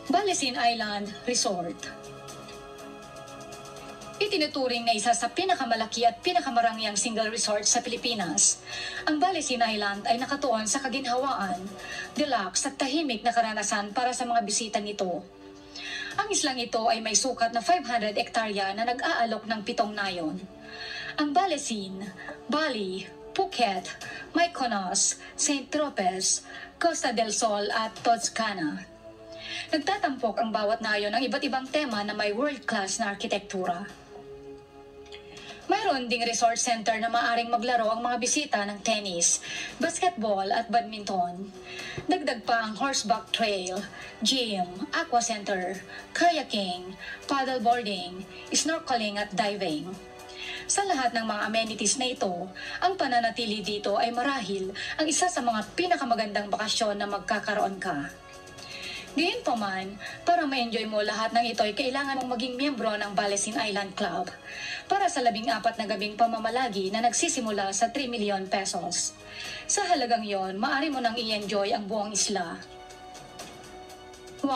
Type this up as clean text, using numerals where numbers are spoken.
Balesin Island Resort. Itinuturing na isa sa pinakamalaki at pinakamarangyang single resort sa Pilipinas, ang Balesin Island ay nakatuon sa kaginhawaan, deluxe at tahimik na karanasan para sa mga bisita nito. Ang islang ito ay may sukat na 500 hektarya na nag-aalok ng 7 nayon. Ang Balesin, Bali, Phuket, Mykonos, St. Tropez, Costa del Sol at Toscana. Nagtatampok ang bawat nayon ng iba't ibang tema na may world-class na arkitektura. Mayroon ding resort center na maaring maglaro ang mga bisita ng tennis, basketball at badminton. Dagdag pa ang horseback trail, gym, aqua center, kayaking, paddleboarding, snorkeling at diving. Sa lahat ng mga amenities na ito, ang pananatili dito ay marahil ang isa sa mga pinakamagandang bakasyon na magkakaroon ka. Gayunpaman, para ma-enjoy mo lahat ng ito ay kailangan mong maging miyembro ng Balesin Island Club para sa 14 na gabing pamamalagi na nagsisimula sa 3 milyon pesos. Sa halagang yon, maaari mo nang i-enjoy ang buong isla. 1.